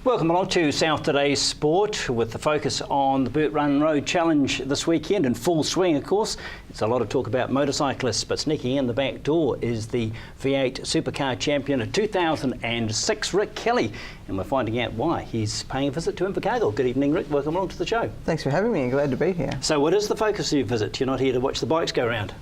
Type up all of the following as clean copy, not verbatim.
Welcome along to South Today's Sport with the focus on the Burt Run Road Challenge this weekend in full swing, of course. It's a lot of talk about motorcyclists, but sneaking in the back door is the V8 Supercar champion of 2006, Rick Kelly. And we're finding out why he's paying a visit to Invercargill. Good evening, Rick. Welcome along to the show. Thanks for having me. Glad to be here. So what is the focus of your visit? You're not here to watch the bikes go around?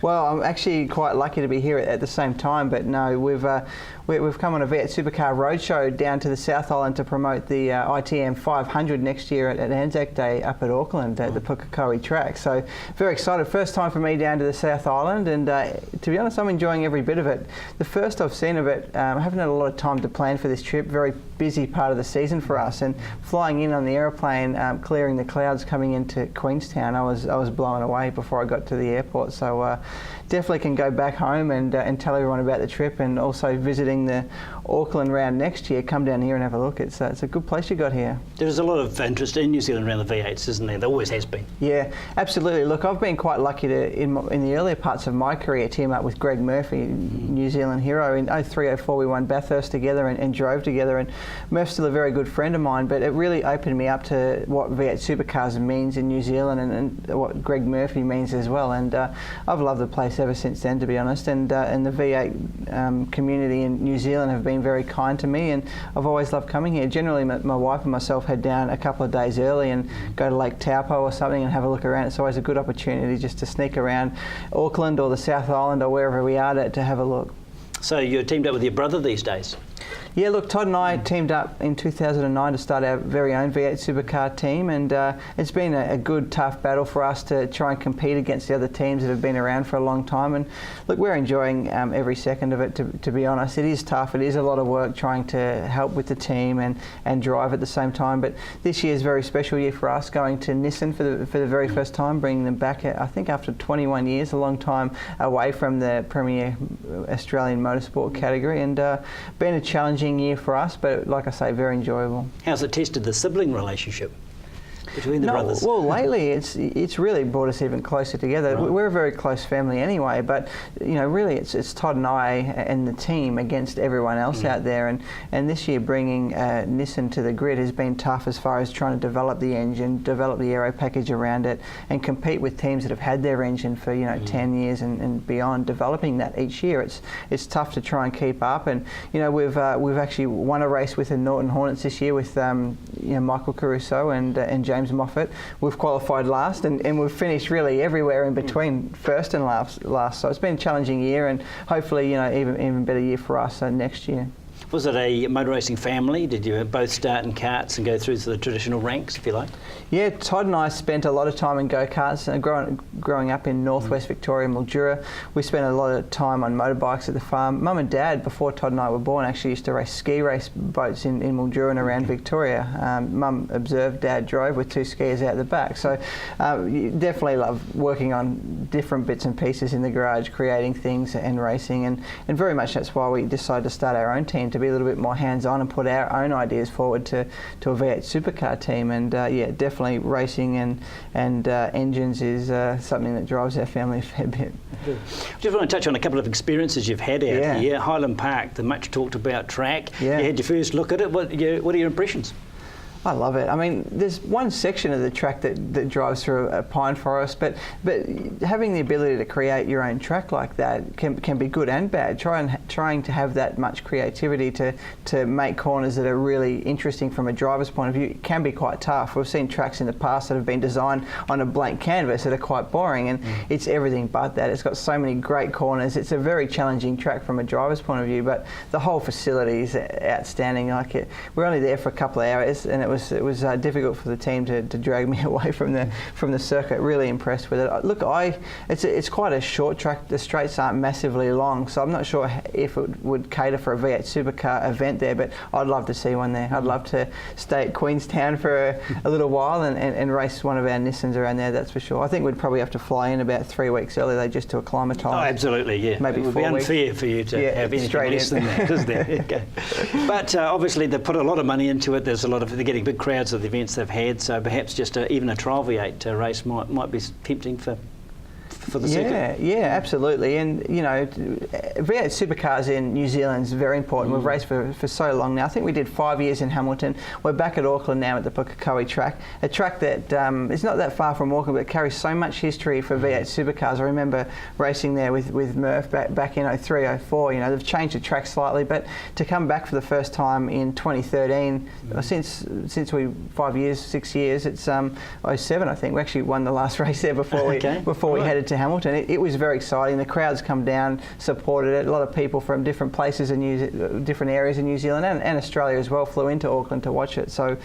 Well, I'm actually quite lucky to be here at the same time, but no, we've come on a V8 Supercar Roadshow down to the South Island to promote the ITM 500 next year at Anzac Day up at Auckland at the Pukekohe track. So very excited. First time for me down to the South Island, and to be honest, I'm enjoying every bit of it. The first I've seen of it, I haven't had a lot of time to plan for this trip. Very busy part of the season for us, and flying in on the aeroplane, clearing the clouds coming into Queenstown, I was blown away before I got to the airport. So definitely can go back home and tell everyone about the trip, and also visiting the Auckland round next year. Come down here and have a look. It's a good place you got here. There's a lot of interest in New Zealand around the V8s, isn't there? There always has been. Yeah, absolutely. Look, I've been quite lucky to, in the earlier parts of my career, team up with Greg Murphy, New Zealand hero. In 03-04 we won Bathurst together and drove together, and Murph's still a very good friend of mine, but it really opened me up to what V8 Supercars means in New Zealand and what Greg Murphy means as well. And I've loved the place ever since then, to be honest, and the V8 community in New Zealand have been very kind to me, and I've always loved coming here. Generally my wife and myself head down a couple of days early and go to Lake Taupo or something and have a look around. It's always a good opportunity just to sneak around Auckland or the South Island or wherever we are to have a look. So you're teamed up with your brother these days? Yeah, look, Todd and I teamed up in 2009 to start our very own V8 Supercar team, and it's been a good, tough battle for us to try and compete against the other teams that have been around for a long time. And look, we're enjoying every second of it, to be honest. It is tough. It is a lot of work trying to help with the team and drive at the same time. But this year is a very special year for us, going to Nissan for the very first time, bringing them back, I think, after 21 years, a long time away from the premier Australian motorsport category, and been a challenging year for us, but like I say, very enjoyable. How's it tested the sibling relationship between the brothers? Well, lately it's really brought us even closer together. Right. We're a very close family anyway, but really it's Todd and I and the team against everyone else out there, and this year bringing Nissan to the grid has been tough as far as trying to develop the engine, develop the aero package around it, and compete with teams that have had their engine for 10 years and beyond, developing that each year. It's tough to try and keep up, and we've actually won a race with the Norton Hornets this year with Michael Caruso and James Moffat. We've qualified last, and we've finished really everywhere in between first and last. So it's been a challenging year, and hopefully even better year for us next year. Was it a motor racing family? Did you both start in karts and go through to the traditional ranks, if you like? Yeah, Todd and I spent a lot of time in go-karts. Growing up in northwest Victoria, Mildura, we spent a lot of time on motorbikes at the farm. Mum and Dad, before Todd and I were born, actually used to race ski race boats in Mildura and around Victoria. Mum observed, Dad drove with two skiers out the back. So you definitely love working on different bits and pieces in the garage, creating things and racing, and very much that's why we decided to start our own team, to be a little bit more hands-on and put our own ideas forward to a V8 Supercar team. And yeah, definitely racing and engines is something that drives our family a fair bit. Just want to touch on a couple of experiences you've had out here. Highland Park, the much talked about track. Yeah. You had your first look at it. What are your impressions? I love it. I mean, there's one section of the track that drives through a pine forest, but having the ability to create your own track like that can be good and bad. Trying to have that much creativity to make corners that are really interesting from a driver's point of view can be quite tough. We've seen tracks in the past that have been designed on a blank canvas that are quite boring, and it's everything but that. It's got so many great corners. It's a very challenging track from a driver's point of view, but the whole facility is outstanding. We're only there for a couple of hours, and it was difficult for the team to drag me away from the circuit. Really impressed with it. Look, it's quite a short track. The straights aren't massively long, so I'm not sure if it would cater for a V8 Supercar event there, but I'd love to see one there. I'd love to stay at Queenstown for a little while and race one of our Nissans around there, that's for sure. I think we'd probably have to fly in about 3 weeks early though, just to acclimatise. Oh, absolutely, yeah. Maybe it would 4 be weeks. Unfair for you to have anything less than that, isn't there? Okay. But obviously they put a lot of money into it. They're getting big crowds of the events they've had, so perhaps just even a trial V8 race might be tempting for for the circuit? Yeah, absolutely. And, you know, V8 supercars in New Zealand is very important. We've raced for so long now. I think we did 5 years in Hamilton. We're back at Auckland now at the Pukekohe track, a track that is not that far from Auckland, but carries so much history for V8 supercars. I remember racing there with Murph back in 03, 04. You know, they've changed the track slightly, but to come back for the first time in 2013, since we 5 years, 6 years, it's 07, I think. We actually won the last race there before we headed to Hamilton. It was very exciting. The crowds come down, supported it. A lot of people from different places in different areas in New Zealand and Australia as well flew into Auckland to watch it. So,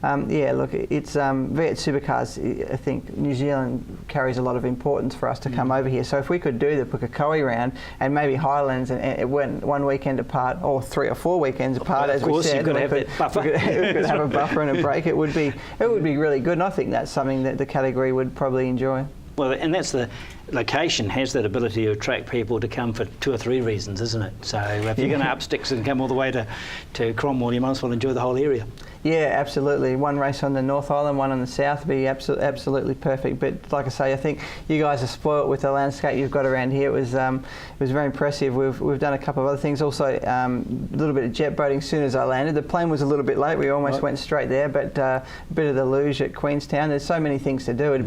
yeah, look, it's V8 supercars. I think New Zealand carries a lot of importance for us to come over here. So if we could do the Pukekohe round and maybe Highlands, and it went one weekend apart, or 3 or 4 weekends apart, as we said, you've got to have that buffer. We could have a buffer and a break. It would be really good, and I think that's something that the category would probably enjoy. Well, and that's the location has that ability to attract people to come for 2 or 3 reasons, isn't it? So if you're going to up sticks and come all the way to Cromwell, you might as well enjoy the whole area. Yeah, absolutely. One race on the North Island, one on the South would be absolutely perfect. But like I say, I think you guys are spoilt with the landscape you've got around here. It was very impressive. We've done a couple of other things. Also, a little bit of jet boating as soon as I landed. The plane was a little bit late. We almost went straight there, but a bit of the luge at Queenstown. There's so many things to do. It'd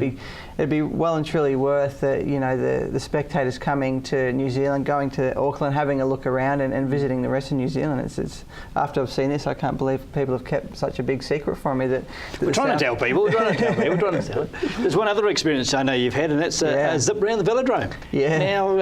be well and truly worth the spectators coming to New Zealand, going to Auckland, having a look around and visiting the rest of New Zealand. It's after I've seen this, I can't believe people have kept such a big secret from me that we're trying to tell people. There's one other experience I know you've had, and that's a zip around the velodrome. Yeah. Now,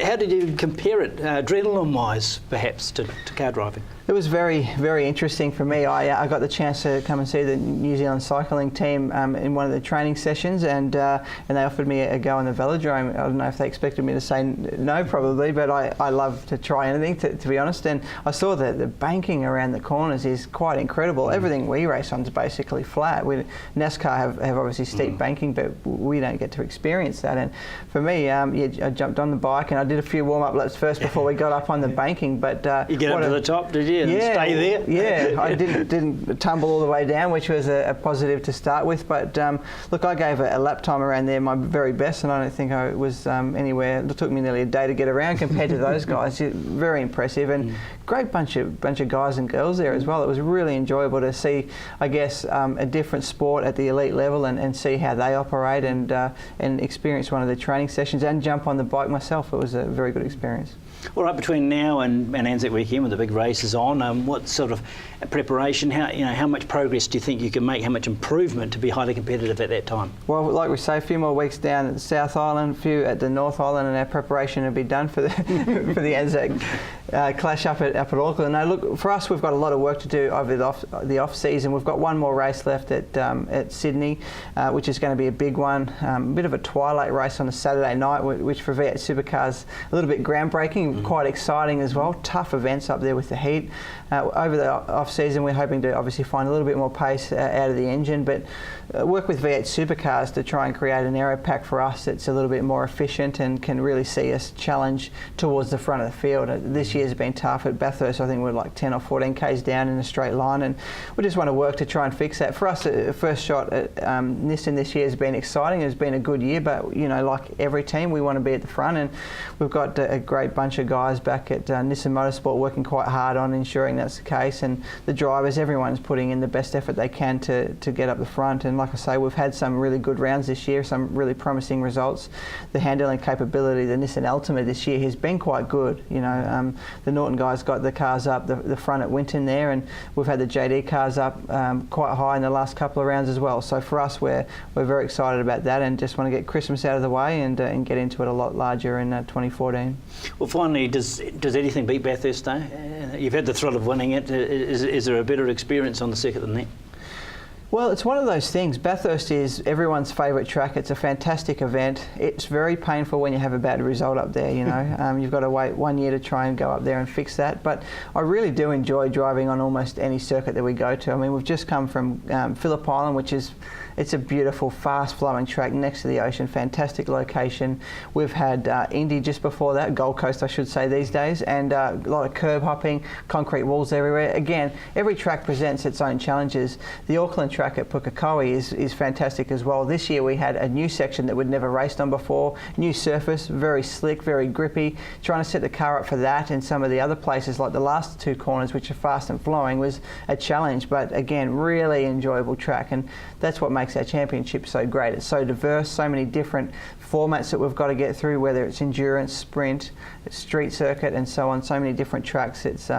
how did you compare it, adrenaline-wise, perhaps, to car driving? It was very, very interesting for me. I got the chance to come and see the New Zealand cycling team in one of the training sessions, and they offered me a go on the velodrome. I don't know if they expected me to say no, probably, but I love to try anything, to be honest. And I saw that the banking around the corners is quite incredible. Everything we race on is basically flat. NASCAR have obviously steep banking, but we don't get to experience that. And for me, I jumped on the bike and I did a few warm-up laps first before we got up on the banking. But you get up to the top, did you? And stay there? Yeah, I didn't tumble all the way down, which was a positive to start with. But look, I gave a lap time around there my very best, and I don't think I was anywhere. It took me nearly a day to get around compared to those guys. Very impressive, and great bunch of guys and girls there as well. It was really enjoyable to see, I guess, a different sport at the elite level and see how they operate and experience one of the training sessions and jump on the bike myself. It was a very good experience. All right, between now and Anzac weekend with the big races on, what sort of preparation, how much progress do you think you can make, how much improvement to be highly competitive at that time? Well, like we say, a few more weeks down at the South Island, a few at the North Island, and our preparation will be done for the for the Anzac clash up at Auckland. Now, look, for us, we've got a lot of work to do over the off season. We've got one more race left at Sydney, which is going to be a big one. A bit of a twilight race on a Saturday night, which for V8 supercars a little bit groundbreaking. Quite exciting as well. Tough events up there with the heat. Over the off-season, we're hoping to obviously find a little bit more pace out of the engine, but work with V8 supercars to try and create an aero pack for us that's a little bit more efficient and can really see us challenge towards the front of the field. This year's been tough at Bathurst. I think we're like 10 or 14 k's down in a straight line, and we just want to work to try and fix that. For us, the first shot at Nissan this year has been exciting. It's been a good year, but like every team, we want to be at the front, and we've got a great bunch of guys back at Nissan Motorsport working quite hard on ensuring that's the case, and the drivers, everyone's putting in the best effort they can to get up the front. And like I say, we've had some really good rounds this year, some really promising results. The handling capability, the Nissan Altima this year has been quite good. The Norton guys got the cars up the front at Winton there, and we've had the JD cars up quite high in the last couple of rounds as well. So for us, we're very excited about that, and just want to get Christmas out of the way and get into it a lot larger in 2014. Well, finally, does anything beat Bathurst Day? You've had the thrill of winning it. Is there a better experience on the circuit than that? Well, it's one of those things. Bathurst is everyone's favourite track. It's a fantastic event. It's very painful when you have a bad result up there, You've got to wait 1 year to try and go up there and fix that. But I really do enjoy driving on almost any circuit that we go to. I mean, we've just come from Phillip Island, which is It's a beautiful, fast-flowing track next to the ocean, fantastic location. We've had Indy just before that, Gold Coast I should say these days, and a lot of curb hopping, concrete walls everywhere. Again, every track presents its own challenges. The Auckland track at Pukekohe is fantastic as well. This year we had a new section that we'd never raced on before, new surface, very slick, very grippy. Trying to set the car up for that and some of the other places like the last two corners, which are fast and flowing, was a challenge, but again, really enjoyable track, and that's what makes our championship so great. It's so diverse, so many different formats that we've got to get through, whether it's endurance, sprint, street circuit, and so on. So many different tracks. It's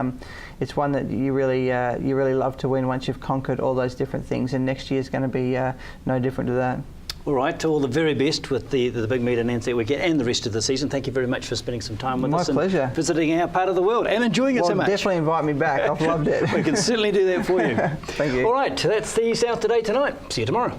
one that you really love to win once you've conquered all those different things, and next year's going to be no different to that. All right, all the very best with the big meet in NZ weekend and the rest of the season. Thank you very much for spending some time with us. My pleasure. And visiting our part of the world and enjoying it so much. Definitely invite me back. I've loved it. We can certainly do that for you. Thank you. All right, that's the South Today tonight. See you tomorrow.